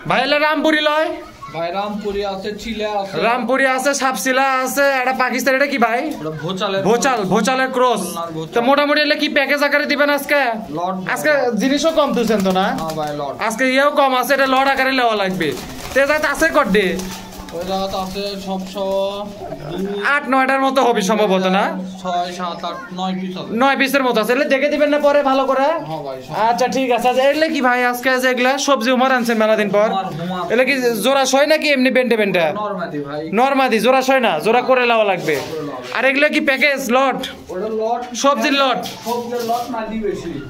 ভাই এলে রামপুরি লয় ভাই রামপুরি আছে, চিলা আছে, রামপুরি আছে, সাপসিলা আছে, এটা পাকিস্তান, এটা কি ভাই? ভোচালের ক্রস। তো মোটামুটি এলে কি প্যাকেজ আকারে দিবেন আজকে? আজকে জিনিসও কম তুলছেন তো না? আজকে ইয়েও কম আছে, এটা লট আকারে নেওয়া লাগবে। তেজাত আছে কড্ডে? 8-9টার মতো হবে সম্ভবত না? 9 পিসের মতো আছে। দেখে দিবেন না পরে ভালো করে? আচ্ছা ঠিক আছে। এলে কি ভাই আজকে যেগুলা সবজি উমার আনছেন মেলা দিন পর, এলে কি জোড়া সয় নাকি এমনি বেন্টে বেন্টে? নরমাদি জোড়া সয় না, জোড়া করে নেওয়া লাগবে। আর এগুলো কি প্যাকেজ লট? সবজির লট,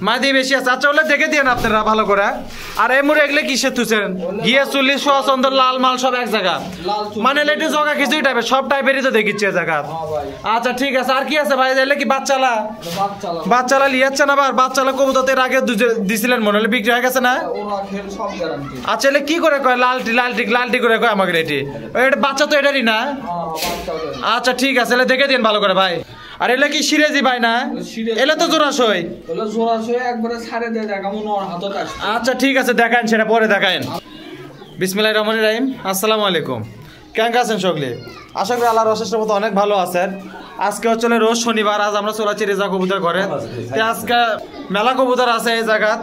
মাদি বেশি আছে। আচ্ছা ওগুলো দেখে দিন আপনারা ভালো করে। আর এমনি এগুলো কিসে তুছেন? ঘিয়া চুল্লি সুন্দর লাল মাল সব এক জায়গা, মানে একটু জগা কিছুই টাইপের, সব টাইপেরই তো দেখিচ্ছে জায়গা। আচ্ছা ঠিক আছে। আর কি আছে ভাই? এলে কি বাচ্চালা? বাচ্চালা লিয়াচ্ছেন আবার? বাচ্চালা কবুতর আগে দিছিলেন মনে হলে, বিক্রি হয়ে গেছে না? আচ্ছা এলে কি করে কয় লালটি লালটি লালটি করে কয় আমাকে? এটি এটা বাচ্চা তো এটারই না? আচ্ছা ঠিক আছে, এলে দেখে দিন ভালো করে ভাই। আর এলে কি সিরেজি ভাই না? এলে তো জোড়াশই। আচ্ছা ঠিক আছে, দেখান সেটা পরে দেখান। বিসমিল্লাহির রহমানির রহিম। আসসালামু আলাইকুম। কেমন আছেন সকলে? আশা করি আল্লাহর অশেষ মতো অনেক ভালো আছেন। আজকে হচ্ছে রোজ শনিবার, আজ আমরা চলে আসছি রেজা কবুতর ঘরে। আজকে মেলা কবুতর আছে এই জায়গাত,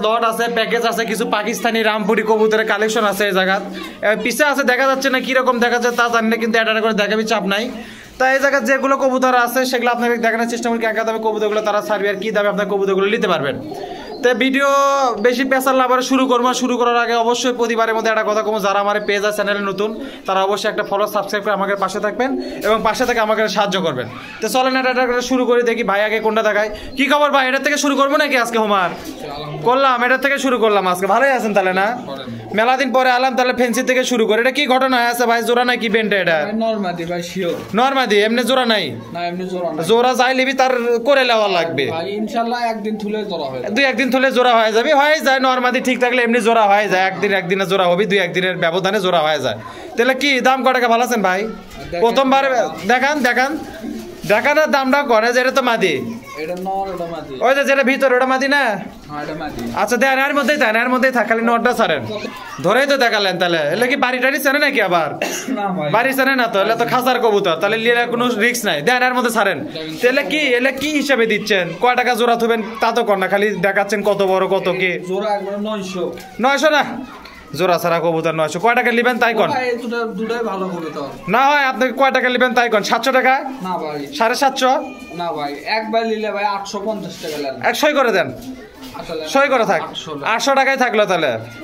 লট আছে, প্যাকেজ আছে, কিছু পাকিস্তানি রামপুরি কবুতরের কালেকশন আছে এই জায়গাত। পিছে আছে, দেখা যাচ্ছে না কিরকম দেখা যাচ্ছে তা জানি না, কিন্তু এটা করে দেখাবি চাপ নাই। তাই এই জায়গায় যেগুলো কবুতর আছে সেগুলো আপনাকে দেখানোর চেষ্টা করি, কেমন দামে কবুতরগুলো তারা ছাড়বে আর কি দামে আপনার কবুতরগুলো নিতে পারবেন। তো ভিডিও বেশি পেশার লাভারে শুরু করবো। শুরু করার আগে অবশ্যই প্রতিবারের মধ্যে একটা কথা কমো, যারা আমার পেজ আর চ্যানেলে নতুন তারা অবশ্যই একটা ফলো সাবস্ক্রাইব করে আমাদের পাশে থাকবেন এবং পাশে থেকে আমাকে সাহায্য করবেন। তো চলেন এটা শুরু করে দেখি ভাই আগে কোনটা দেখায়। কি খবর ভাই? এটার থেকে শুরু করবো নাকি আজকে? হোমার করলাম, এটার থেকে শুরু করলাম আজকে। ভালোই আছেন তাহলে না? মেলা দিন পরে আলাম, তাহলে ফেন্সি থেকে শুরু করে। এটা কি ঘটনা আছে ভাই? জোড়া নাই কি বেন্টে? এটা নরমাদি, এমনি জোড়া নাই? জোড়া যাই লিবি তার করে নেওয়া লাগবে ইনশাআল্লাহ। একদিন থুলে জোড়া হয়, 2-1 দিন থুলে জোড়া হয়ে যাবে, হয়ে যায়। নরমাদি ঠিক থাকলে এমনি জোড়া হয়ে যায়, একদিনে জোড়া হবে, 2-1 দিনের ব্যবধানে জোড়া হয়ে যায়। তাহলে কি দাম কটাকা ভালো আছেন ভাই? প্রথমবার দেখান দেখান দেখান দামটা করে যে এটা তো মাদি, ওই যে যেটা ভিতরে ওটা মাদি না? আচ্ছা দেন, এর মধ্যেই দেন, এর মধ্যেই থাক, খালি নটটা ছাড়েন। ধরেই তো দেখালেন। তাহলে এলে কি বাড়ি টাড়ি চেনে নাকি আবার? বাড়ি চেনে না তো, এলে তো খাসার কবুতর, তাহলে লিয়ে কোনো রিস্ক নাই। দেন এর মধ্যে ছাড়েন। তাহলে কি এলে কি হিসাবে দিচ্ছেন? কয় টাকা জোড়া থবেন তা তো কর না, খালি দেখাচ্ছেন কত বড় কত কি। 900 না? জোড়া ছাড়া কবুতর 900। কয় টাকা নেবেন তাই কন? না হয় আপনি কয় টাকা নেবেন তাই কন? 700 টাকা? 750? না ভাই, একবার নিলে ভাই 850 টাকা লাগবে। 100 করে দেন, সই করে থাক। 800 টাকায় থাকলো।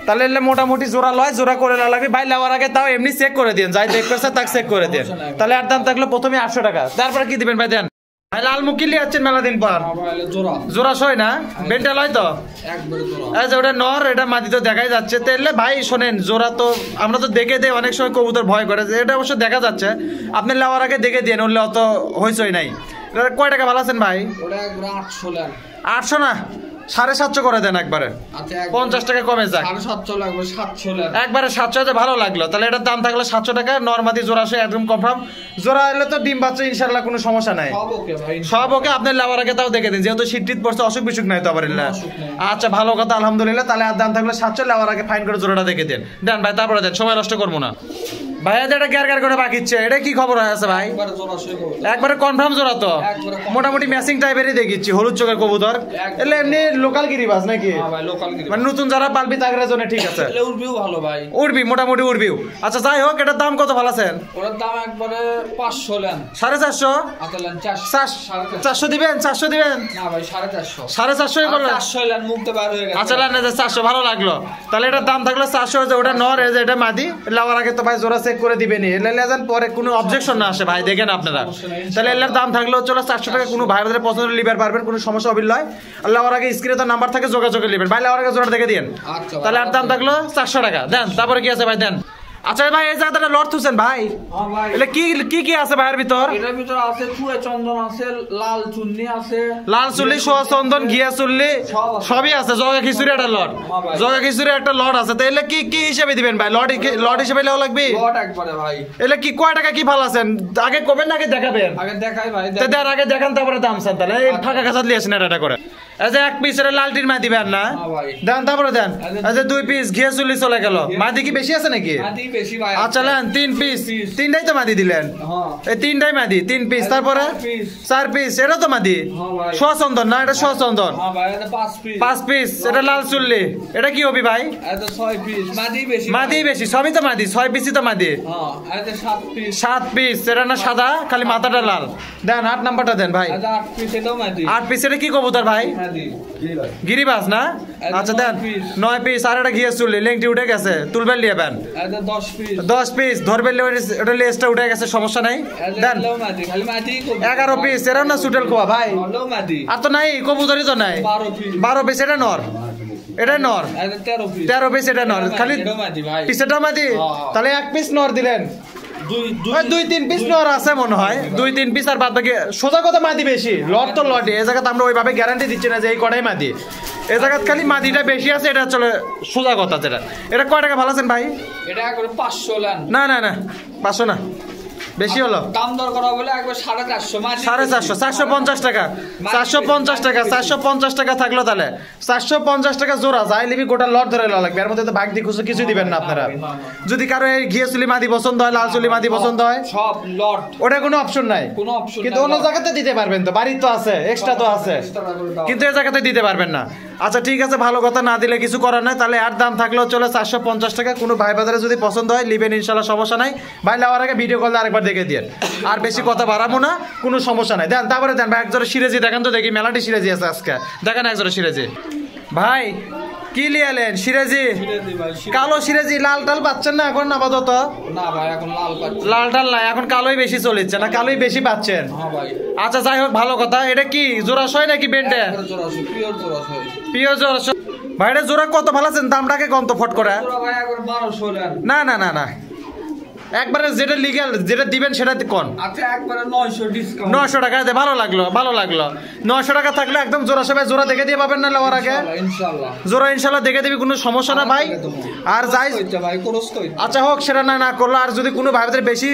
তাহলে এলে মোটামুটি জোড়া লয়, জোড়া করে না লাগে ভাই। নেওয়ার আগে তাও এমনি চেক করে দিন, যাই দেখ করছে তাকে চেক করে দিন। তাহলে আর দাম থাকলো প্রথমে 800 টাকা। তারপরে কি দিবেন ভাই? দেন ভাই। লাল মুকিলি আছেন মেলা দিন পর, জোড়া সই না? বেন্টা লয় তো? ওটা নর, এটা মাটি তো দেখাই যাচ্ছে। তাহলে ভাই শোনেন, জোড়া তো আমরা তো দেখে দেয়, অনেক সময় কবুতর ভয় করে, এটা অবশ্য দেখা যাচ্ছে। আপনি নেওয়ার আগে দেখে দিয়ে নড়লে অত হইচই নাই। কয় টাকা ভালো আছেন ভাই? 800 না? 750 করে দেন একবারে। 50 টাকা কমে যায়। 750 লাগবে, 700 লাগবে একবারে। 700 ভালো লাগলো। তাহলে এটার দাম থাকলো 700 টাকা। নরমাদি জোড়া সে একদম কনফার্ম। জোড়া এলে তো ডিম বাচ্চা ইনশাআল্লাহ কোনো সমস্যা নাই, সব ওকে। আপনি নেওয়ার আগে তাও দেখে দিন, যেহেতু শীত টিত পড়ছে, অসুখ বিসুখ নাই তো আবার। আচ্ছা ভালো কথা, আলহামদুলিল্লাহ। তাহলে আর দাম থাকলো 700। নেওয়ার আগে ফাইন করে জোড়াটা দেখে দেন। দেন ভাই, তারপরে দেন, সময় নষ্ট করবো না ভাই। এটা গ্যার করে বাকিচ্ছে, এটা কি খবর আছে ভাই? একবারে কনফার্ম জোড়া তো? মোটামুটি ম্যাচিং টাইপেরই দেখিচ্ছি, হলুদ চোখের কবুতর। এলে এমনি লোকাল গিরিবাজ নাকি? মানে নতুন যারা পালবি তাদের জন্য ঠিক আছে। উড়বি, মোটামুটি উড়বিও। আচ্ছা যাই হোক, এটার দাম কত ভালো আছেন? ওটার দাম একবারে 500 লেন। 450? 400 দিবেন? 400 দিবেন? না ভাই, 450। 450 করলেন? 400 লেন, মুখতে বার হয়ে গেছে। আচ্ছা লেন 400, ভালো লাগলো। তাহলে এটার দাম থাকলো 400। ওটা নর, এটা মাদি। লাওয়ার আগে তো ভাই জোড়া চেক করে দিবেনি, এলে পরে কোনো অবজেকশন না আসে ভাই, দেখেন আপনারা। তাহলে এর দাম থাকলো চলো 400 টাকা। কোনো ভাই বোনের পছন্দ লিবার পারবেন, কোনো সমস্যা হবে নয়। আল্লাহ ওর আগে স্ক্রিনে তো নাম্বার থাকে, যোগাযোগে নেবেন ভাই। লাওয়ার আগে জোড়া দেখে দিন। তাহলে আর দাম থাকলো 400 টাকা। দেন তারপরে কি আছে ভাই? দেন। আচ্ছা ভাই, এই জায়গাটা লট থুছেন ভাই? এটা কি আছে ভাইয়ের ভিতর? এটার ভিতর আছে চুড়ে চন্দন আছে, লাল চুন্নি আছে, লাল চুল্লি, সোয়া চন্দন, ঘিয়া চুল্লি সবই আছে। জগা খিচুড়ি একটা লট, জগা খিচুড়ি একটা লট আছে। তাহলে কি হিসেবে দিবেন ভাই? লট হিসেবে লেওয়া লাগবে? লট একবারে ভাই। এলে কি কয় টাকা কি ভালো আছেন? আগে কবেন না আগে দেখাবেন? আগে দেখাই ভাই। আগে দেখান, তারপরে দাম চান। তাহলে এই ফাঁকা কাঁচা দিয়ে আসেন এটা করে। এই যে এক পিস এটা লালটির মাদি দিবেন না দেন তারপরে দেন এই যে 2 পিস ঘিয়ে চুলি চলে গেল মাদি কি বেশি আছে নাকি মাদি বেশি ভাই আচ্ছা নেন 3 পিস তিনটাই তো মাদি দিলেন এই তিনটাই মাদি 3 পিস তারপরে 4 পিস এটা তো মাদি সচন্দন না এটা সচন্দন হ্যাঁ ভাই এটা 5 পিস 5 পিস এটা লাল চুল্লি এটা কি হবি ভাই এটা 6 পিস মাদি বেশি সবই তো মাদি 6 পিসই তো মাদি হ্যাঁ এটা 7 পিস 7 পিস এটা না সাদা খালি মাথাটা লাল দেন 8 নাম্বারটা দেন ভাই এটা 8 পিস এটাও মাদি 8 পিস এটা কি কবুতর ভাই মাদি গিরিবাজ না আচ্ছা দেন 9 পিস আর এটা ঘিয়ে চুল্লি লেংটি উঠে গেছে তুলবেন লিয়েবেন এটা 10 পিস ধরবেন ওটা লেজটা উঠে গেছে সমস্যা নাই দেন মাদি খালি মাদি 11 পিস এরা না সুটেল কোয়া ভাই মাদি আর তো নাই কবুতরই তো নাই 12 পিস এটা নর এটা নর 13 পিস এটা নর খালি পিসটা মাদি তাহলে এক পিস নর দিলেন 2-3 পিস নর আছে মনে হয় 2-3 পিস আর বাদ বাকি সোজা কথা মাদি বেশি লট তো লট এই জায়গাতে আমরা ওইভাবে গ্যারান্টি দিচ্ছি না যে এই কটাই মাদি এই জায়গাতে খালি মাদিটা বেশি আছে এটা চলে সোজা কথা যেটা এটা কয় টাকা ভালো আছেন ভাই এটা একবারে 500 লান না 500 না বেশি হলো দাম দর করা বলে একবার 450 মাদি 450 টাকা 450 টাকা থাকলো তাহলে 450 টাকা জোড়া যাই লিবি গোটা লট ধরে লাগবে এর মধ্যে তো ভাগ দিয়ে কিছু দিবেন না আপনারা যদি কারো এই ঘিয়ে চুলি মাদি পছন্দ হয় লাল চুলি মাদি পছন্দ হয় সব লট ওটা কোনো অপশন নাই কিন্তু অন্য জায়গাতে দিতে পারবেন তো বাড়ির তো আছে এক্সট্রা তো আছে কিন্তু এই জায়গাতে দিতে পারবেন না আচ্ছা ঠিক আছে ভালো কথা না দিলে কিছু করার নাই তাহলে আর দাম থাকলেও চলে 450 টাকা কোনো ভাই বাজারে যদি পছন্দ হয় লিবেন ইনশাল্লাহ সমস্যা নাই ভাই নেওয়ার আগে ভিডিও কল আরেকবার দেখে দিয়ে আর বেশি কথা বাড়াবো না কোনো সমস্যা নাই দেন তারপরে দেন ভাই একজোড়া সিরাজি দেখেন তো দেখি মেলাটি সিরাজি আছে আজকে দেখেন একজোড়া সিরাজি ভাই কি লিয়ালেন সিরাজি কালো সিরাজি লাল টাল পাচ্ছেন না এখন আপাতত না ভাই এখন লাল টাল নাই এখন কালোই বেশি চলেছে না কালোই বেশি পাচ্ছেন আচ্ছা যাই হোক ভালো কথা এটা কি জোড়াশয় নাকি বেন্টে পিওর জোড়াশয় ভাইটা জোড়া কত ভালো আছেন দামটাকে কম তো ফট করে না একবারে যেটা লিগ্যাল যেটা দিবেন সেটা কোন আচ্ছা একবারে 900 ডিসকাউন্ট 900 টাকা দে ভালো লাগলো 900 টাকা থাকলে একদম জোড়া সবাই জোড়া দেখে দিয়ে পাবেন না লওয়ার আগে ইনশাআল্লাহ জোড়া ইনশাআল্লাহ দেখে দিবি কোনো সমস্যা না ভাই আর যাই ভাই খরচ কই আচ্ছা হোক সেটা না করলো আর যদি কোনো ভাইদের বেশি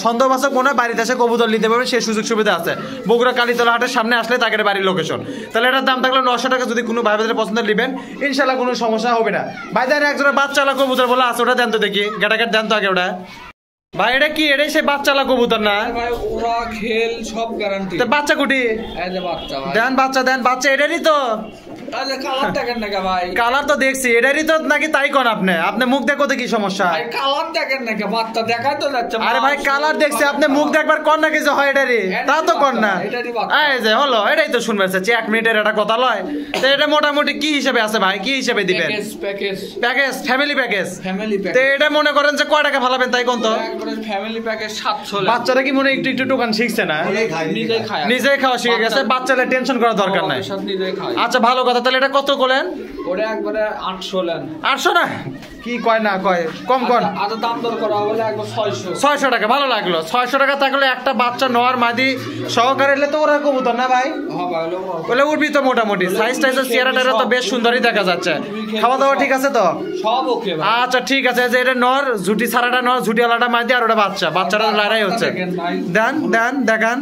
সন্দেহবাচক মনে হয় বাড়িতে এসে কবুতর নিতে পারবেন সেই সুযোগ সুবিধা আছে বগুড়া কালীতলা হাটের সামনে আসলে তাকে বাড়ির লোকেশন তাহলে এটার দাম থাকলে 900 টাকা যদি কোনো ভাইদের পছন্দ নেবেন ইনশাআল্লাহ কোনো সমস্যা হবে না ভাইদের একজোড়া বাচ্চালা কবুতর বলে আছে ওটা দেন তো দেখি গেটাগেট দেন তো আগে ওটা ভাই এটা কি এটাই সেই বাচ্চালা কবুতর না ভাই ওরা খেল সব গ্যারান্টি তো বাচ্চা কুটি এই যে বাচ্চা ভাই দেন বাচ্চা এটারই তো আরে কালার দেখেন না ভাই কালার তো দেখছি এটারই তো নাকি তাই কোন আপনি মুখ দেখো তো কি সমস্যা ভাই কালার দেখেন না বাচ্চা দেখাই তো যাচ্ছে আরে ভাই কালার দেখছি আপনি মুখ দেখবার কোন না কিছু হয় এটারই তা তো কোন না এই যে হলো এটাই তো শুনবে চাচ্ছি 1 মিনিটের একটা কথা লয় তো এটা মোটামুটি কি হিসেবে আছে ভাই কি হিসেবে দিবেন প্যাকেজ ফ্যামিলি প্যাকেজ তো এটা মনে করেন যে কয় টাকা ভালাবেন তাই কোন তো ফ্যামিলি প্যাকেজ 700 বাচ্চারা কি মনে একটু দোকান শিখছে না নিজেই খাওয়া শিখে গেছে বাচ্চারা টেনশন করার দরকার নাই আচ্ছা ভালো কথা তাহলে এটা কত করলেন ওটা একবারে 800 লেন 800 না কি কয় না কয় কম কোন আজ দাম দর করা হলে একবার 600 টাকা ভালো লাগলো 600 টাকা থাকলে একটা বাচ্চা নর মাদি সহকারে এলে তো ওরা কবুতর না ভাই হ্যাঁ ভাই বলে উঠবি তো মোটামুটি সাইজ চেহারাটা তো বেশ সুন্দরই দেখা যাচ্ছে খাওয়া দাওয়া ঠিক আছে তো সব ওকে ভাই আচ্ছা ঠিক আছে যে এটা নর ঝুটি ছাড়াটা নর ঝুটি আলাটা মাদি আর ওটা বাচ্চাটা লড়াই হচ্ছে দেখান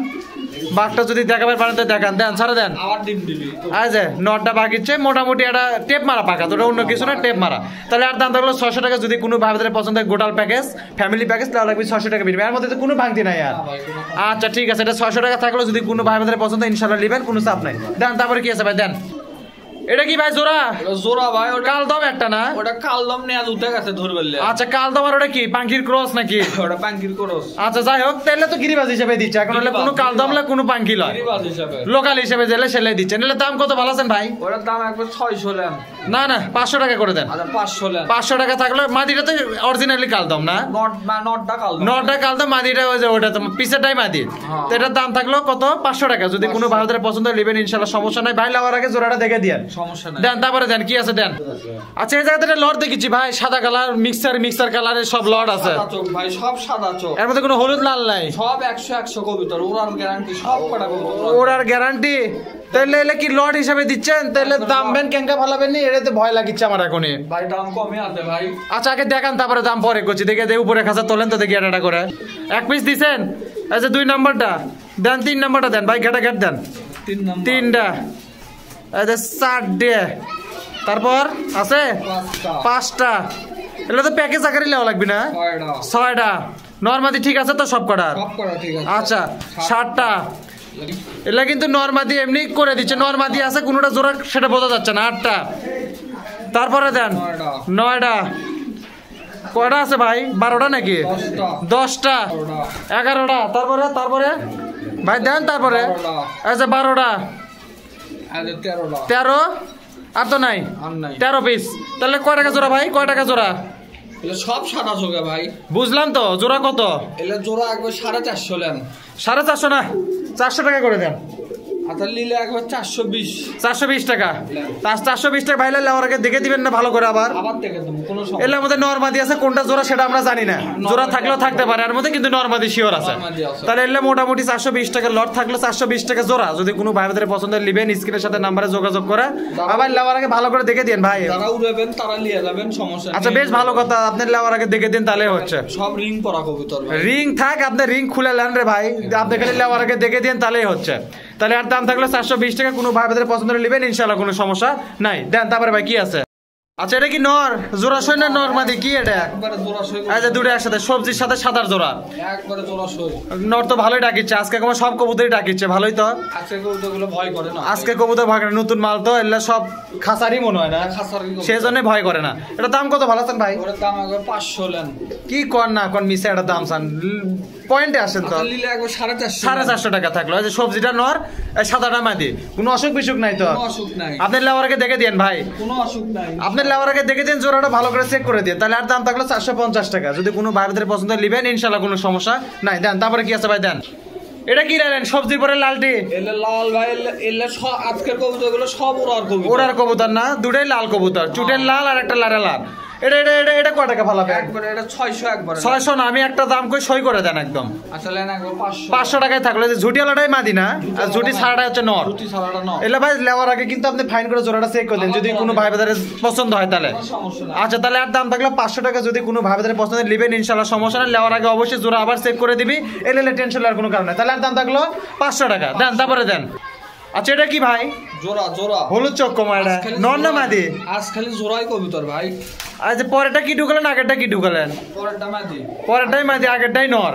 বাঘটা যদি দেখাবার পারেন তো দেখান দেন ছাড়া দেন আবার ডিম দিবি আচ্ছা নটটা বাকিচ্ছে মোটামুটি একটা টেপ মারা পাকা তো অন্য কিছু না টেপ মারা তাহলে আর দাম থাকলো 600 টাকা যদি কোনো ভাইদের পছন্দ হয় গোটাল প্যাকেজ ফ্যামিলি প্যাকেজ তাহলে লাগবে 600 টাকা বিল এর মধ্যে তো কোনো ভাঙতি নাই আর আচ্ছা ঠিক আছে এটা 600 টাকা থাকলো যদি কোনো ভাইদের পছন্দ ইনশাআল্লাহ নেবেন কোনো চাপ নাই দেন তারপরে কি আছে ভাই দেন এটা কি ভাই জোড়া ভাই ওটা কালদম একটা না ওটা কালদম নেয়া উঠে গেছে ধরবেলে আচ্ছা কালদম আর ওটা কি পাঙ্কির ক্রস নাকি ওটা পাঙ্কির ক্রস আচ্ছা যাই হোক তাহলে তো গিরিবাজ হিসেবে দিচ্ছে এখন হলে কোনো কালদম না কোনো পাঙ্কি লয় গিরিবাজ হিসেবে লোকাল হিসেবে দিলে সেলাই দিচ্ছে নিলে দাম কত ভালো আছেন ভাই ওটার দাম একবার 600 লেন না 500 টাকা করে দেন আচ্ছা 500 লেন 500 টাকা থাকলে মাদিটা তো অরিজিনালি কালদম না নটটা কালদম মাদিটা ওই যে ওটা তো পিছেরটাই মাদি তো এটার দাম থাকলো কত 500 টাকা যদি কোনো ভাইদের পছন্দ নেবেন ইনশাআল্লাহ সমস্যা নাই ভাই লাওয়ার আগে জোড়াটা দেখে দিয়েন সমস্যা নাই দেন তারপরে দেন কি আছে দেন আচ্ছা এই জায়গাতে লট দেখেছি ভাই সাদা কালার মিক্সার কালারের সব লট আছে ভাই সব সাদা চোখ এর মধ্যে কোনো হলুদ লাল নাই সব 100 কবুতর ওরার গ্যারান্টি সব কটা কবুতর ওরার গ্যারান্টি তাহলে এলে কি লট হিসাবে দিচ্ছেন তাহলে দাম বেন কেঙ্কা ভালাবেন নি এটাতে ভয় লাগিচ্ছে আমার এখনই ভাই দাম কমই আছে ভাই আচ্ছা আগে দেখান তারপরে দাম পরে করছি দেখে দে উপরে খাসা তোলেন তো দেখি এটা করে এক পিস দিছেন আচ্ছা 2 নাম্বারটা দেন 3 নাম্বারটা দেন ভাই গেটা দেন 3 নাম্বার 3টা এই যে 4টে, তারপর আছে 5টা। এগুলো তো প্যাকেজ আকারে লেওয়া লাগবে না? 6টা। নরমাদি ঠিক আছে তো সব কটার? আচ্ছা 7টা। এগুলা কিন্তু নরমাদি এমনি করে দিচ্ছে, নরমাদি আছে কোনোটা জোড়া সেটা বোঝা যাচ্ছে না। 8টা। তারপরে দেন 9টা। কয়টা আছে ভাই? 12টা নাকি? 10টা। 11টা। তারপরে ভাই দেন, তারপরে আচ্ছা 12টা। 13। আর তো নাই 13 পিস। তাহলে কয় টাকা জোড়া ভাই? কয় টাকা জোড়া? সব 750 ভাই। বুঝলাম তো, জোড়া কত? এলে জোড়া একবার 450 নেন। 450 না, 400 টাকা করে দেন। আচ্ছা নিলে একবার 420। 420 টাকা। 420 টাকা ভাইলে লেওয়ার আগে দেখে দিবেন না ভালো করে? আবার দেখে দেবো, কোনো সমস্যা। এর মধ্যে নরমাদি আছে, কোনটা জোড়া সেটা আমরা জানি না। জোড়া থাকলেও থাকতে পারে এর মধ্যে, কিন্তু নরমাদি শিওর আছে। তাহলে এলে মোটামুটি 420 টাকা লট থাকলো, 420 টাকা জোড়া। যদি কোনো ভাই বোনের পছন্দের নেবেন, স্ক্রিনের সাথে নাম্বারে যোগাযোগ করে আবার লেওয়ার আগে ভালো করে দেখে দিন ভাই। যারা উড়াবেন তারা নিয়ে যাবেন, সমস্যা নেই। আচ্ছা বেশ ভালো কথা, আপনি লেওয়ার আগে দেখে দিন তাহলে হচ্ছে। সব রিং পরা কবুতর ভাই। রিং থাক, আপনি রিং খুলে নেন রে ভাই, আপনি খালি লেওয়ার আগে দেখে দিন তাহলেই হচ্ছে। তাহলে আর দাম থাকলো 420 টাকা। কোনো ভাই বোনের পছন্দের নেবেন ইনশাআল্লাহ, কোনো সমস্যা নাই। দেন তারপরে ভাই কি আছে? আচ্ছা এটা কি নর জোড়াশয় না নরমাদি কি এটা? একবারে জোড়াশয়। আচ্ছা দুটো একসাথে, সবজির সাথে সাদার জোড়া। একবারে জোড়াশয়। নর তো ভালোই ডাকিচ্ছে আজকে, তোমার সব কবুতরই ডাকিচ্ছে ভালোই তো। আজকে কবুতরগুলো ভয় করে না। আজকে কবুতর ভয় করে, নতুন মাল তো, এগুলা সব খাসারি মনে হয় না, সেই জন্য ভয় করে না। এটা দাম কত ভালো আছেন ভাই? ওর দাম একবার 500 নেন। কি কর না কোন মিশে একটা দাম চান, পয়েন্টে আসেন তো। নিলে একবার 450। 450 টাকা থাকলো। এই যে সবজিটা নর, সাদাটা মাদি, কোনো অসুখ বিসুখ নাই তো? কোনো অসুখ নাই। আপনি লেওয়ার আগে দেখে দিন ভাই, কোনো অসুখ নাই। আপনি লেওয়ার আগে দেখে দিন, জোড়াটা ভালো করে চেক করে দিয়ে। তাহলে আর দাম থাকলো 450 টাকা। যদি কোনো ভাইদের পছন্দ নেবেন ইনশাল্লাহ, কোনো সমস্যা নাই। দেন তারপরে কি আছে ভাই? দেন এটা কি রাখেন? সবজির পরে লালটি। এলে লাল ভাই, এলে সব আজকের কবুতরগুলো সব ওড়ার কবুতর। ওড়ার কবুতর না, দুটাই লাল কবুতর, চুটের লাল আর একটা লারে লাল। এটা এটা এটা এটা কয় টাকা ফালাবে? একবারে এটা 600 একবারে। 600 না, আমি একটা দাম কই সই করে দেন একদম। আচ্ছা নেন একবার 500। 500 টাকায় থাকলো। যে ঝুটিওয়ালাটাই মাদি না, আর ঝুটি ছাড়াটা হচ্ছে নর। রুটি ছাড়াটা নর। এলা ভাই লেওয়ার আগে কিন্তু আপনি ফাইন করে জোড়াটা চেক করে দেন, যদি কোনো ভাই বাজারে পছন্দ হয় তাহলে। সমস্যা নাই। আচ্ছা তাহলে আর দাম থাকলো 500 টাকা। যদি কোনো ভাই বাজারে পছন্দ নেবেন ইনশাআল্লাহ, সমস্যা নাই। লেওয়ার আগে অবশ্যই জোড়া আবার চেক করে দিবি, এলে টেনশন আর কোনো কারণ নাই। তাহলে আর দাম থাকলো 500 টাকা। দেন তারপরে দেন। আচ্ছা এটা কি ভাই? জোড়া জোড়া হলুদ চক কমা, এটা নর না মাদি? আজ খালি জোড়াই কবুতর ভাই। আচ্ছা পরেরটা কি ঢুকালেন, আগেরটা কি ঢুকালেন? পরেরটা মাদি। পরেরটাই মাদি, আগেরটাই নর।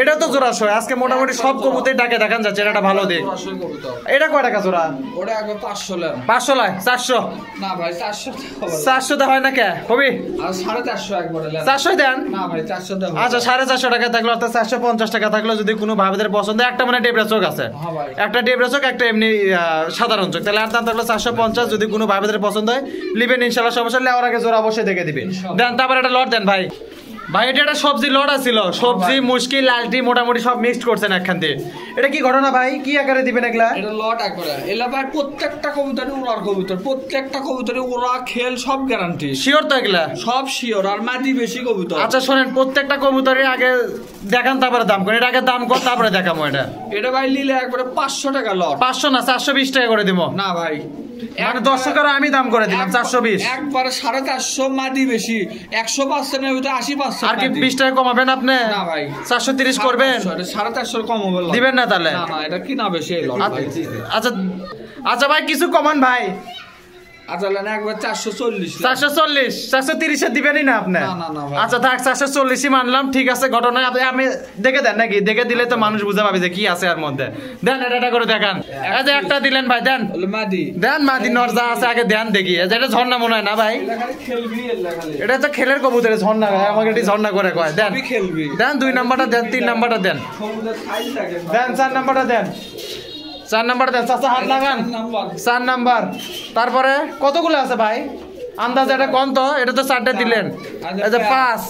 এটা তো জোড়াশয়। আজকে মোটামুটি সব কবুতরই ডাকে দেখান যাচ্ছে, এটা ভালো দিক। জোড়াশয় কবুতর। এটা কয় টাকা জোড়া? ওটা একবার 500 নেন। 500 লাই 400? না ভাই 400 টাকা। 400 তে হয় না কে হবি? আর 450 একবারে নেন। 400 দেন। না ভাই 400 দেন। আচ্ছা 450 টাকা থাকলো, অর্থাৎ 450 টাকা থাকলো। যদি কোনো ভাইদের পছন্দ, একটা মানে ডেবরা চোখ আছে, হ্যাঁ ভাই। একটা ডেবরা চোখ, একটা এমনি সাধারণ চোখ। তাহলে আর দাম থাকলো 450। যদি কোনো ভাইদের পছন্দ হয় লিবেন ইনশাআল্লাহ, সমস্যা নেই। ওর আগে জোড়া অবশ্যই দেখে দিবে। দেন তারপর একটা লট দেন ভাই। ভাই এটা একটা সবজি লট আছিল, সবজি মুশকিল লালটি মোটামুটি সব মিক্সড করছেন একখান থেকে। এটা কি ঘটনা ভাই? কি আকারে দিবেন এগুলা? এটা লট একবারে। এলা ভাই প্রত্যেকটা কবুতরে ওড়ার কবুতর, প্রত্যেকটা কবুতরে ওড়া খেল সব গ্যারান্টি। শিওর তো এগুলা? সব শিওর। আর মাদি বেশি কবুতর। আচ্ছা শোনেন, প্রত্যেকটা কবুতরের আগে দেখান তারপরে দাম করেন। এটা আগে দাম কর তারপরে দেখাবো। এটা এটা ভাই নিলে একবারে 500 টাকা লট। 500 না 420 টাকা করে দিব। না ভাই মানে দর্শকের আমি দাম করে দিলাম 420। একবারে 450 মাদি বেশি। 100% এর ভিতরে 80%। আর কি 20 টাকা কমাবেন আপনি? না ভাই 430 করবেন? 450 কম হবে। দিবেন না তাহলে? না না এটা কি না বেশি এই লট ভাই। আচ্ছা আচ্ছা ভাই কিছু কমান ভাই। আচ্ছা লেন একবার 440। 440 430 এ দিবেনই না আপনি? না না না ভাই। আচ্ছা থাক 440ই মানলাম, ঠিক আছে। ঘটনা আমি দেখে দেন নাকি? দেখে দিলে তো মানুষ বুঝতে পারবে যে কি আছে এর মধ্যে। দেন এটা করে দেখান। এই যে একটা দিলেন ভাই, দেন মাদি। দেন মাদি নর যা আছে আগে দেন দেখি। এটা ঝর্ণা মনে হয় না ভাই? এটা খালি খেলবি এলা খালি। এটা তো খেলের কবুতর, ঝর্ণা আমাকে এটি ঝর্ণা করে কয়। দেন তুই খেলবি। দেন 2 নাম্বারটা দেন, 3 নাম্বারটা দেন, কবুতর সাইজ থাকে। দেন 4 নাম্বারটা দেন, 4 নাম্বার দেন। চাচা হাত লাগান। 4 নাম্বার। তারপরে কতগুলো আছে ভাই আন্দাজ? এটা কোন তো? এটা তো 4টা দিলেন। এই যে 5।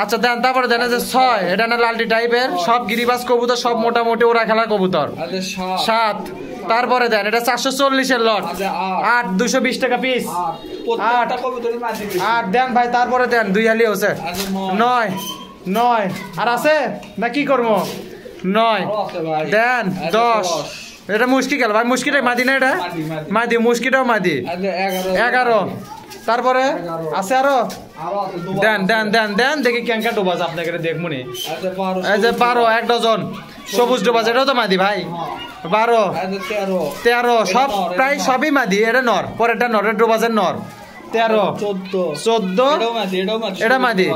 আচ্ছা দেন তারপরে দেন। এই যে 6। এটা না লালটি টাইপের, সব গিরিবাজ কবুতর, সব মোটামুটি ওরা খেলার কবুতর। 7। তারপরে দেন এটা 440 এর লট। 8 220 টাকা পিস। 8 দেন ভাই। তারপরে দেন 2 হালি হচ্ছে 9। 9 আর আছে না কি করবো? 9 দেন 10। এটা মুশকি গেল ভাই। মুশকিটাই মাদি না? এটা মাদি, মুশকিটাও মাদি। 11 তারপরে আছে আরো আরো আছে দুবার দেন দেন দেন দেন দেখি ক্যাঙ্কা ডোবাজ আপনাকে দেখমুনি আছে 12 এই যে 12 এক ডজন সবুজ ডোবাজ এটাও তো মাদি ভাই 12 আছে 13 13 সব প্রায় সবই মাদি এটা নর পরেরটা নরের ডোবাজের নর 13 14 এটা মাদি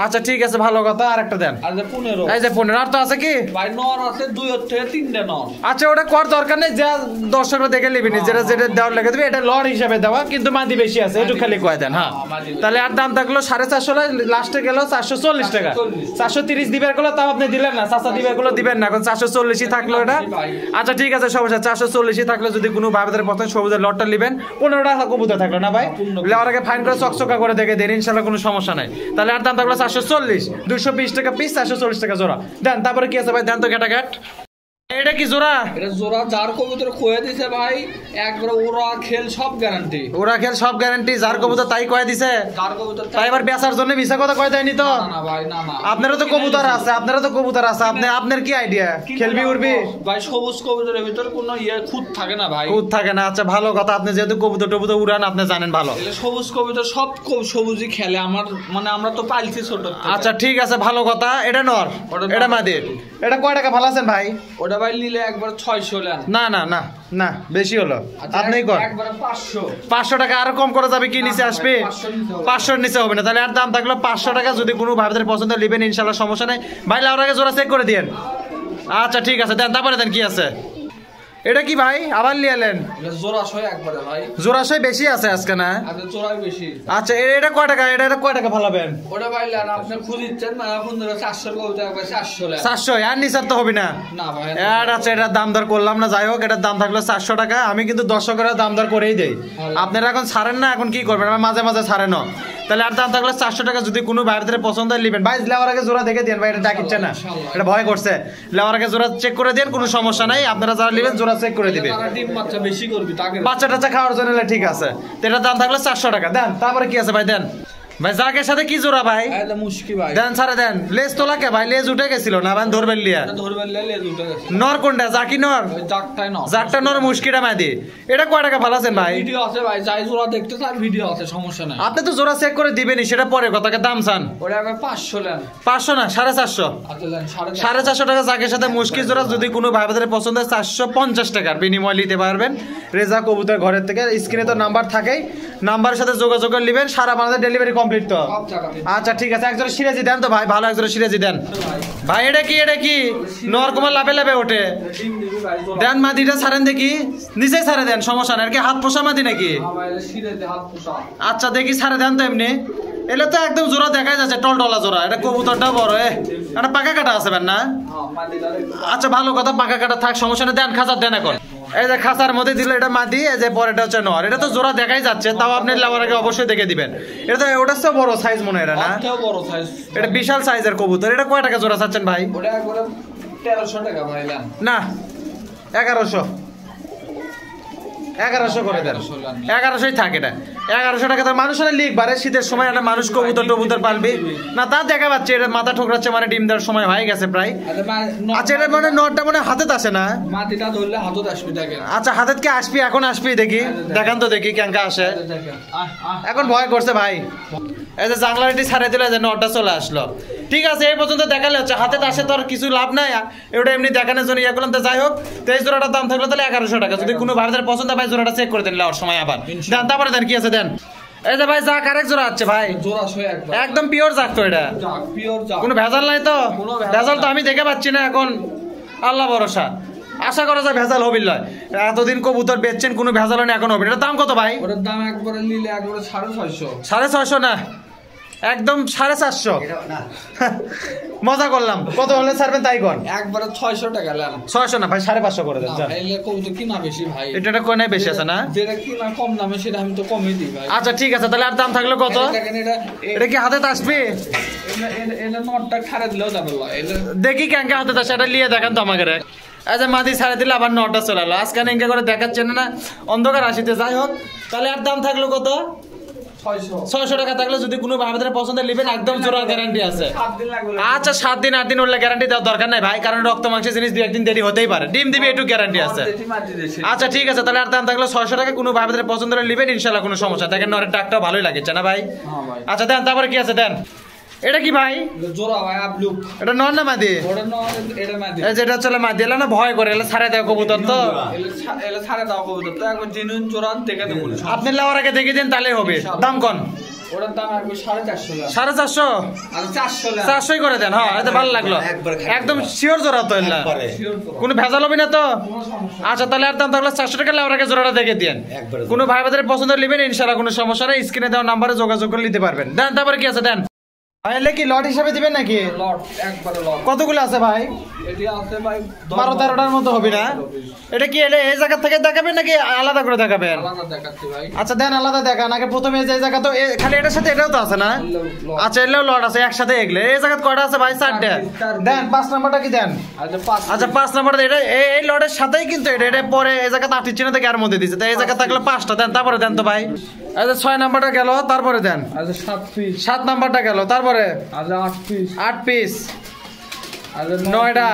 আচ্ছা ঠিক আছে ভালো কথা আর একটা দেন আছে 15 এই যে 15 আর তো আছে কি ভাই নর আছে 2 থেকে 3টে নর আচ্ছা ওটা কর দরকার নেই যা দর্শকরা দেখে নিবি যেটা যেটা দেওয়ার লেগে দেবে এটা লর হিসাবে দেওয়া কিন্তু মাদি বেশি আছে একটু খালি কয় দেন হ্যাঁ তাহলে আর দাম থাকলো 450 লাস্টে গেল 440 টাকা 430 দিবের গুলো তাও আপনি দিলেন না চাচা দিবের গুলো দিবেন না এখন 440ই থাকলো এটা আচ্ছা ঠিক আছে সমস্যা 440ই থাকলে যদি কোনো ভাইদের প্রথম সবুজের লটটা নেবেন 15 টাকা কবুতর থাকলো না ভাই লেওয়ার আগে ফাইন করে চকচকা করে দেখে দেন ইনশাআল্লাহ কোনো সমস্যা নাই তাহলে আর দাম থাকলো 440 220 টাকা পিস 440 টাকা জোড়া দেন তারপরে কি আছে ভাই দেন তো ক্যাটাক্যাট এটা কি জোড়া এটা জোড়া যার কবুতর কয়ে দিছে ভাই একবার ওরা খেল সব গ্যারান্টি ওরা খেল সব গ্যারান্টি যার কবুতর তাই কয়ে দিছে যার কবুতর তাই এবার বেচার জন্য মিছা কথা কয় দেয়নি তো না ভাই না আপনারও তো কবুতর আছে আপনি আপনার কি আইডিয়া খেলবি উড়বি ভাই সবুজ কবুতরের ভিতর কোনো খুঁত থাকে না ভাই খুদ থাকে না আচ্ছা ভালো কথা আপনি যেহেতু কবুতর টবুতর উড়ান আপনি জানেন ভালো সবুজ কবুতর সব সবুজই খেলে আমার মানে আমরা তো পাইছি ছোট আচ্ছা ঠিক আছে ভালো কথা এটা নর এটা মাদি এটা কয় টাকা ভালো আছেন ভাই ওটা ভাই নিলে একবার 600 লেন না না না না বেশি হলো আপনি কর একবার 500 টাকা আরো কম করা যাবে কি নিচে আসবে 500 নিচে হবে না তাহলে আর দাম থাকলো 500 টাকা যদি কোনো ভাইদের পছন্দ নেবেন ইনশাআল্লাহ সমস্যা নাই ভাই লাউর আগে জোড়া চেক করে দিয়েন আচ্ছা ঠিক আছে দেন তারপরে দেন কি আছে এটা কি ভাই আবার লিয়ালেন জোড়াশয় একবারে ভাই জোড়াশয় বেশি আছে আজকে না আচ্ছা জোড়াই বেশি আচ্ছা এটা কয় টাকা এটা কয় টাকা ভালাবেন ওটা ভাই লেন আপনি খুঁজিচ্ছেন না এখন ধরে 400 কবুতর একবার 400 লেন 400 আর নিচার তো হবে না না ভাই আর আচ্ছা এটার দাম দর করলাম না যাই হোক এটার দাম থাকলো 400 টাকা আমি কিন্তু দর্শকের দাম দর করেই দেই আপনারা এখন ছাড়েন না এখন কি করবেন আমার মাঝে মাঝে ছাড়েন তাহলে আর দাম থাকলো 400 টাকা যদি কোনো বাইরের পছন্দ হয় নেবেন ভাই লেওয়ার আগে জোড়া দেখে দেন ভাই এটা ডাকিচ্ছে না এটা ভয় করছে লেওয়ার আগে জোড়া চেক করে দেন কোনো সমস্যা নাই আপনারা যারা নেবেন জোড়া চেক করে দিবেন ডিম বাচ্চা বেশি করবি তাকে বাচ্চা টাচ্চা খাওয়ার জন্য ঠিক আছে তো এটার দাম থাকলো 400 টাকা দেন তারপরে কি আছে ভাই দেন ভাই জাকের সাথে কি জোড়া ভাই এটা মুশকিল ভাই দেন ছাড়ে দেন লেজ তোলা কে ভাই লেজ উঠে গেছিল না ভাই ধরবেন লিয়া ধরবেন লেজ উঠে গেছে নর কোনটা জাকি নর জাকটাই নর জাকটা নর মুশকিটা মাদি এটা কয় টাকা ভালো আছেন ভাই ভিডিও আছে ভাই যাই জোড়া দেখতে চান ভিডিও আছে সমস্যা নাই আপনি তো জোড়া চেক করে দিবেনই সেটা পরে কথাকে দাম চান ওটা একবার 500 লেন 500 না 450 আচ্ছা লেন 450 টাকা জাকের সাথে মুশকিল জোড়া যদি কোনো ভাই বাজারে পছন্দ হয় 450 টাকার বিনিময় নিতে পারবেন রেজা কবুতর ঘরের থেকে স্ক্রিনে তো নাম্বার থাকেই নাম্বারের সাথে যোগাযোগ করে নেবেন সারা বাংলাদেশ ডেলিভারি কমপ্লিট তো আচ্ছা ঠিক আছে একজন সিরাজি দেন তো ভাই ভালো একজন সিরাজি দেন ভাই এটা কি নরকমাল লাভে লাভে ওঠে দেন মাদিটা ছাড়েন দেখি নিচে ছাড়ে দেন সমস্যা নাই আর কি হাত পোষা মাদি নাকি আচ্ছা দেখি ছাড়ে দেন তো এমনি এলে তো একদম জোড়া দেখা যাচ্ছে টলটলা জোড়া এটা কবুতরটা বড় এটা পাকা কাটা আছে না আচ্ছা ভালো কথা পাকা কাটা থাক সমস্যা নেই দেন খাঁচার দেন এখন এই যে খাঁচার মধ্যে দিল এটা মাদি এই যে পরেটা হচ্ছে নর এটা তো জোড়া দেখাই যাচ্ছে তাও আপনি লাভার আগে অবশ্যই দেখে দিবেন এটা তো ওটা তো বড় সাইজ মনে হয় না বড় সাইজ এটা বিশাল সাইজের কবুতর এটা কয় টাকা জোড়া চাচ্ছেন ভাই ওটা একবার 1300 টাকা ভাই না 1100 করে দেন 1100ই থাকে এটা 1100 টাকা তো মানুষের লিখ বাড়ে শীতের সময় একটা মানুষ কবুতর টবুতর পালবে না তা দেখা পাচ্ছে এটা মাথা ঠোকরাচ্ছে মানে ডিম দেওয়ার সময় হয়ে গেছে প্রায় আচ্ছা এটা মানে নটটা মানে হাতে আসে না মাটিটা ধরলে হাতত আসবে দেখেন আচ্ছা হাতের কি আসবি এখন আসবি দেখি দেখান তো দেখি কেঙ্কা আসে এখন ভয় করছে ভাই এই যে জাংলাটি ছাড়ে দিলে যে নটটা চলে আসলো ঠিক আছে এই পর্যন্ত দেখালে হচ্ছে হাতে আসে তো আর কিছু লাভ নাই এটা এমনি দেখানোর জন্য ইয়ে করলাম তো যাই হোক 23 জোড়াটার দাম থাকলো তাহলে 1100 টাকা যদি কোনো ভারতের পছন্দ ভাই জোড়াটা চেক করে দেন নেওয়ার সময় আবার দেন তারপরে দেন কি আছে দেন এই যে ভাই জাক আরেক জোড়া আছে ভাই একদম পিওর জাক তো এটা কোনো ভেজাল নাই তো ভেজাল তো আমি দেখে পাচ্ছি না এখন আল্লাহ ভরসা আশা করা যায় ভেজাল হবিল নয় এতদিন কবুতর বেচছেন কোনো ভেজাল নেই এখন হবে এটার দাম কত ভাই ওটার দাম একবারে নিলে একবারে 650 650 না একদম 450 মজা করলাম কত হলে ছাড়বেন তাই কোন একবারে 600 টাকা লাম 600 না ভাই 550 করে দেন এলে কবুতর কিনা বেশি ভাই এটা কই নাই বেশি আছে না যেটা কিনা কম দামে সেটা আমি তো কমই দিই ভাই আচ্ছা ঠিক আছে তাহলে আর দাম থাকলো কত দেখেন এটা কি হাতে আসবে এলে নটটা খাড়া দিলেও যাবে দেখি কেঙ্কা হাতে আসে এটা নিয়ে দেখেন তো আমাকে আচ্ছা মাদি ছাড়ে দিলে আবার নটা চলে এলো আজকে এঙ্কা করে দেখাচ্ছেন না অন্ধকার আসিতে যাই হোক তাহলে আর দাম থাকলো কত 600 টাকা থাকলে যদি কোনো ভাইদের পছন্দ নেবেন একদম জোড়া গ্যারান্টি আছে। 7 দিন লাগবে। আচ্ছা 7 দিন 8 দিন হলে গ্যারান্টি দেওয়ার দরকার নাই ভাই, কারণ রক্ত মাংসের জিনিস 2-1 দিন দেরি হতেই পারে, ডিম দিবে একটু গ্যারান্টি আছে। আচ্ছা ঠিক আছে, তাহলে আর দাম থাকলো 600 টাকা, কোনো ভাইদের পছন্দ হলে নেবেন ইনশাআল্লাহ, কোনো সমস্যা। দেখেন নরের ডাকটাও ভালোই লাগছে না ভাই? আচ্ছা দেন, তারপরে কি আছে দেন? এটা কি ভাই? জোড়া ভাই আপলুক। এটা নর না মাদি? ওটা নর, এটা মাদি। এই যেটা চলে মাদি, এলা না ভয় করে, এলা ছাড়ে দেয় কবুতর তো। এলা ছাড়ে দাও কবুতর তো, একবার জেনুইন জোড়া দেখে দেবো। আপনি লাওয়ার আগে দেখে দিন তাহলে হবে। দাম কোন? ওটার দাম একবার 450 450? আর 400 400 করে দেন। হ্যাঁ, এটা ভালো লাগলো, একদম শিওর জোড়া তো, এলা কোনো ভেজাল হবে না তো? আচ্ছা তাহলে আর দাম থাকলে 400 টাকা, লাওয়ার আগে জোড়াটা দেখে দিন। কোনো ভাই বাজারে পছন্দ নেবেন ইনশাআল্লাহ, কোনো সমস্যা নেই, স্ক্রিনে দেওয়া নাম্বারে যোগাযোগ করে নিতে পারবেন। দেন তারপরে কি আছে দেন? ভাই এলে কি লট হিসাবে দিবেন নাকি? লট, একবারে লট। কতগুলো আছে ভাই? এটি আছে ভাই 12-13টার মতো হবে না? এটা কি এলে এই জায়গা থেকে দেখাবেন নাকি আলাদা করে দেখাবেন? আলাদা দেখাচ্ছি ভাই। আচ্ছা দেন আলাদা দেখান আগে। প্রথমে যে জায়গা তো খালি এটার সাথে এটাও তো আছে না? আচ্ছা এলেও লট আছে একসাথে, এগলে এই জায়গা কয়টা আছে ভাই? 4টা। দেন 5 নাম্বারটা কি দেন? আচ্ছা 5 নাম্বারটা এটা এই লটের সাথেই কিন্তু এটা পরে এই জায়গা 8 চিহ্ন থেকে আর মধ্যে দিছে, তাই এই জায়গা থাকলে 5টা দেন, তারপরে দেন তো ভাই। আচ্ছা 6 নাম্বারটা গেল, তারপরে দেন। আচ্ছা 7 পিস। 7 নাম্বারটা গেল, তারপরে আচ্ছা 8 পিস। 8 পিস। আচ্ছা 9টা।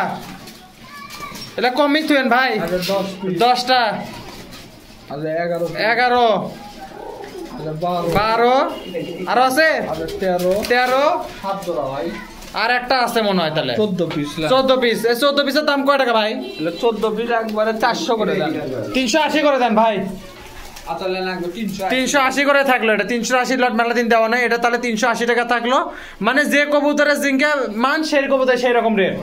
এটা কম মিস হইন ভাই। আচ্ছা 10 পিস। 10টা। আচ্ছা 11। 11। আচ্ছা 12। 12। আরো আছে? আচ্ছা 13। 13। 7 জোড়া ভাই। আর একটা আছে মনে হয় তাহলে 14 পিস। 14 পিস। এই 14 পিসের দাম কয় টাকা ভাই? 14 পিস একবারে 400 করে দেন। 380 করে দেন ভাই। আচ্ছা লেন একবার 380। 380 করে থাকলো, এটা 380 লট মেলা দিন দেওয়া নাই, এটা তাহলে 380 টাকা থাকলো। মানে যে কবুতরের জিঙ্কা মান সেই কবুতর সেই রকম রেট,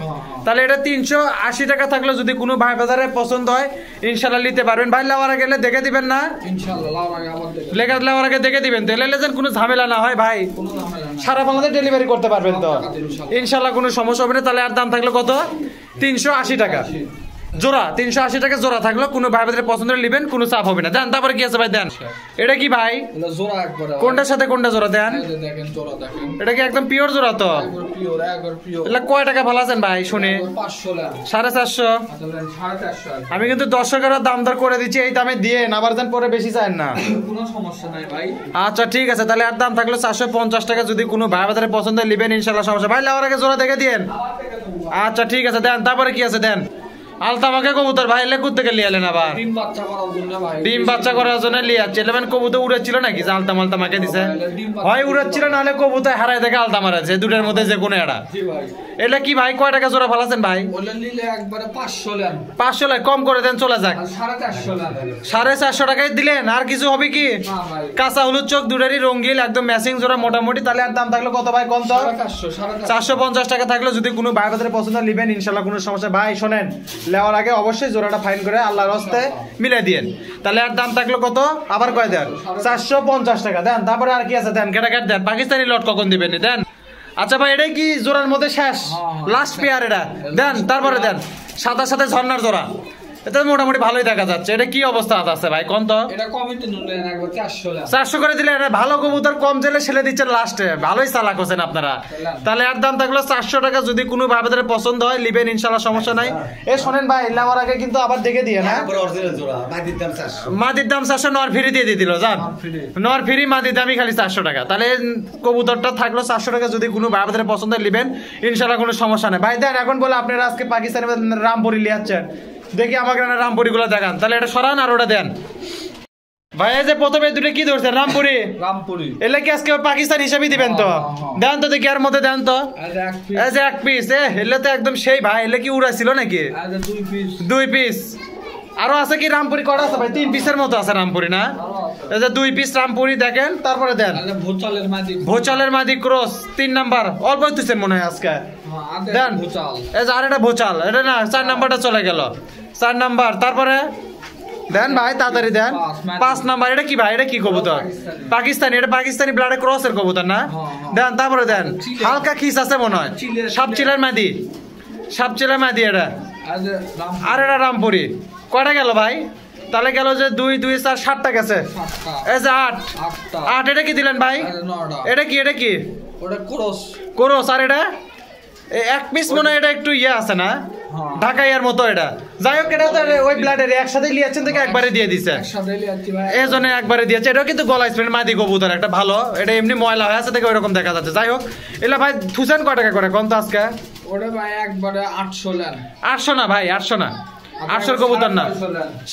তাহলে এটা 380 টাকা থাকলো। যদি কোনো ভাই বাজারে পছন্দ হয় ইনশাআল্লাহ নিতে পারবেন ভাই। লাওয়ার গেলে দেখে দিবেন না? ইনশাআল্লাহ লাওয়ার আগে আবার দেখে। লেগার লাওয়ার আগে দেখে দিবেন, তাহলে যেন কোনো ঝামেলা না হয় ভাই, কোনো ঝামেলা না। সারা বাংলাদেশে ডেলিভারি করতে পারবেন তো ইনশাআল্লাহ, কোনো সমস্যা হবে না। তাহলে আর দাম থাকলো কত? 380 টাকা জোড়া। 380 টাকা জোড়া থাকলো, কোনো ভাই বাজারে পছন্দ নেবেন, কোনো চাপ হবে না। দেন তারপরে কি আছে ভাই দেন? এটা কি ভাই? এটা জোড়া একবারে। কোনটার সাথে কোনটা জোড়া দেন? এই যে দেখেন জোড়া দেখেন। এটা কি একদম পিওর জোড়া তো? একবার পিওর, একবার পিওর। এটা কয় টাকা ভালো আছেন ভাই শুনে? 500 লেন। 450। আচ্ছা লেন 450। আমি কিন্তু 10 টাকার দাম দর করে দিচ্ছি, এই দামে দিয়ে আবার দেন পরে বেশি চান না। কোনো সমস্যা নাই ভাই। আচ্ছা ঠিক আছে, তাহলে আর দাম থাকলো 450 টাকা। যদি কোনো ভাই বাজারে পছন্দ নেবেন ইনশাআল্লাহ, সমস্যা ভাই লাওয়ার আগে জোড়া দেখে দিন। আচ্ছা ঠিক আছে দেন, তারপরে কি আছে দেন? আলতামাকে কবুতর ভাই লেকুর থেকে লিয়ে এলেন আবার? ডিম বাচ্চা করার জন্য ভাই। ডিম বাচ্চা করার জন্য লিয়ে যাচ্ছে। এলেবেন কবুতর উড়েছিল নাকি যে আলতাম আলতামাকে দিছে? হয় উড়েছিল, নাহলে কবুতর হারাই থেকে আলতা মারাছে, দুটোর মধ্যে যে কোনো একটা। জি ভাই। এটা কি ভাই কয় টাকা জোড়া ফালাছেন ভাই? ওলে নিলে একবারে 500 লেন। 500 লাই কম করে দেন, চলে যাক। আর 450 লেন। 450 টাকায় দিলেন, আর কিছু হবে কি? না ভাই। কাঁচা হলুদ চোখ দুটারই রঙিল একদম ম্যাচিং জোড়া মোটামুটি। তাহলে আর দাম থাকলো কত ভাই? কম তো 450। 450 টাকা থাকলো। যদি কোনো ভাই বাজারে পছন্দ নেবেন ইনশাআল্লাহ, কোনো সমস্যা। ভাই শোনেন, লেওয়ার আগে অবশ্যই জোড়াটা ফাইন করে আল্লাহর হস্তে মিলে দিয়েন। তাহলে আর দাম থাকলো কত? আবার কয় দেন? 450 টাকা দেন। তারপরে আর কি আছে দেন? কেটাকাট দেন। পাকিস্তানি লট কখন দিবেন দেন? আচ্ছা ভাই এটাই কি জোড়ার মধ্যে শেষ লাস্ট পেয়ার? এটা দেন, তারপরে দেন। সাদার সাথে ঝর্ণার জোড়া, এটা মোটামুটি ভালোই দেখা যাচ্ছে। এটা কি অবস্থা আছে ভাই কোন তো? এটা কমই তো নিলেন একবার 400 লেন। 400 করে দিলে এটা ভালো কবুতর কম জেলে ছেলে দিচ্ছেন লাস্টে, ভালোই চালাক হোসেন আপনারা। তাহলে আর দাম থাকলো 400 টাকা। যদি কোনো ভাবে পছন্দ হয় লিবেন ইনশাআল্লাহ, সমস্যা নাই। এ শোনেন ভাই, নেওয়ার আগে কিন্তু আবার দেখে দিয়ে না, মাদির দাম 400, নর ফ্রি দিয়ে দিল জান। নর ফ্রি, মাদির দামই খালি 400 টাকা। তাহলে কবুতরটা থাকলো 400 টাকা। যদি কোনো ভাবে পছন্দ হয় লিবেন ইনশাআল্লাহ, কোনো সমস্যা নেই ভাই। দেন এখন বলে আপনারা আজকে পাকিস্তানি রামপুরি লিয়াচ্ছেন, দেখি আমাকে রামপুরি গুলো দেখান। তাহলে এটা সরান আর ওটা দেন ভাই। এই যে প্রথমে দুটো কি ধরছেন? রামপুরি। রামপুরি এলে কি আজকে পাকিস্তান হিসাবে দিবেন তো? দেন তো দেখি আর মধ্যে দেন তো। এই যে 1 পিস, এলে তো একদম সেই ভাই। এলে কি উড়াইছিল নাকি? 2 পিস। আরো আছে কি রামপুরি? কটা আছে ভাই? 3 পিসের মতো আছে রামপুরি না? এই যে 2 পিস রামপুরি দেখেন। তারপরে দেন ভোচালের মাদি ক্রস 3 নাম্বার। অল্প হইতেছেন মনে হয় আজকে। দেন এই যে আরেকটা ভোচাল, এটা না 4 নাম্বারটা চলে গেল। 4 নাম্বার। তারপরে দেন ভাই তাড়াতাড়ি দেন। 5 নাম্বার। এটা কি ভাই? এটা কি কবুতর? পাকিস্তানি। এটা পাকিস্তানি ব্লাডে ক্রসের কবুতর না? দেন তারপরে দেন। হালকা খিস আছে মনে হয়। সাপচিলার মাদি, সাপচিলার মাদি এটা। আর এটা রামপুরি। কয়টা গেল ভাই? তাহলে গেল যে 2 2 4 7টা গেছে। এই যে 8। এটা কি দিলেন ভাই? এটা কি? এটা কি? ওটা ক্রস। ক্রস। আর এটা 1 পিস মনে হয়, এটা একটু ইয়ে আছে না? হ্যাঁ। ঢাকাইয়ার মতো এটা। যাই হোক এটা তো ওই ব্লাডের একসাথে লিয়াচ্ছেন থেকে একবারে দিয়ে দিছে, একসাথে লিয়াচ্ছি ভাই। এই জন্য একবারে দিয়েছে। এটাও কিন্তু গলা স্প্রে মাদি কবুতর একটা ভালো, এটা এমনি ময়লা হয়ে আছে থেকে ওইরকম দেখা যাচ্ছে। যাই হোক এলা ভাই থুসেন কয় টাকা করে কোন তো আজকে? ওটা ভাই একবারে 800 লেন। 800 না ভাই, 800 না, 800 কবুতর না,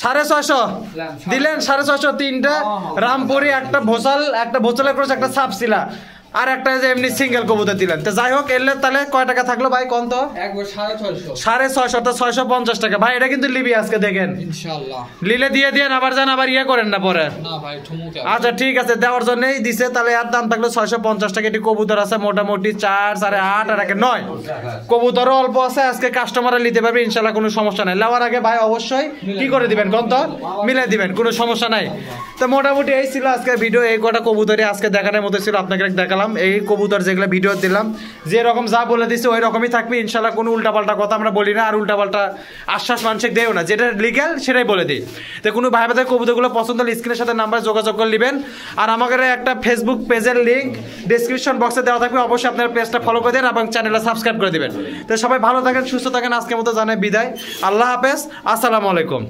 650 দিলেন। 650 তিনটা রামপুরি, একটা ভোসাল, একটা ভোসালের ক্রস, একটা সাপসিলা, আর একটা যে এমনি সিঙ্গেল কবুতর দিলেন। তো যাই হোক এলে তাহলে কয় টাকা থাকলো ভাই কোন তো? একবার 650। 650 তো 650 টাকা ভাই। এটা কিন্তু লিবি আজকে দেখেন, ইনশাআল্লাহ লিলে দিয়ে দেন, আবার যান আবার ইয়ে করেন না পরে। না ভাই ঠুমুকে। আচ্ছা ঠিক আছে, দেওয়ার জন্যই দিছে। তাহলে আর দাম থাকলো 650 টাকা। এটি কবুতর আছে মোটামুটি 4, 8.5 আর 9 কবুতরও অল্প আছে। আজকে কাস্টমাররা নিতে পারবে ইনশাল্লাহ, কোনো সমস্যা নাই। নেওয়ার আগে ভাই অবশ্যই কি করে দিবেন কোন তো? মিলাই দিবেন, কোনো সমস্যা নাই। তো মোটামুটি এই ছিল আজকে ভিডিও। এই কটা কবুতরই আজকে দেখানোর মতো ছিল, আপনাকে দেখালাম। এই কবুতর যেগুলো ভিডিও দিলাম, যে রকম যা বলে দিচ্ছে ওই রকমই থাকবে ইনশাল্লাহ। কোনো উল্টাপাল্টা কথা আমরা বলি না, আর উল্টাপাল্টা আশ্বাস মানুষকে দেও না, যেটা লিগ্যাল সেটাই বলে দিই। তো কোনো ভাই ভাইদের কবুতরগুলো পছন্দ হলে স্ক্রিনের সাথে নাম্বার যোগাযোগ করে নেবেন। আর আমাদের একটা ফেসবুক পেজের লিঙ্ক ডেসক্রিপশন বক্সে দেওয়া থাকবে, অবশ্যই আপনার পেজটা ফলো করে দেন এবং চ্যানেলটা সাবস্ক্রাইব করে দিবেন। তো সবাই ভালো থাকেন, সুস্থ থাকেন। আজকের মতো জানাই বিদায়। আল্লাহ হাফেজ, আসসালামু আলাইকুম।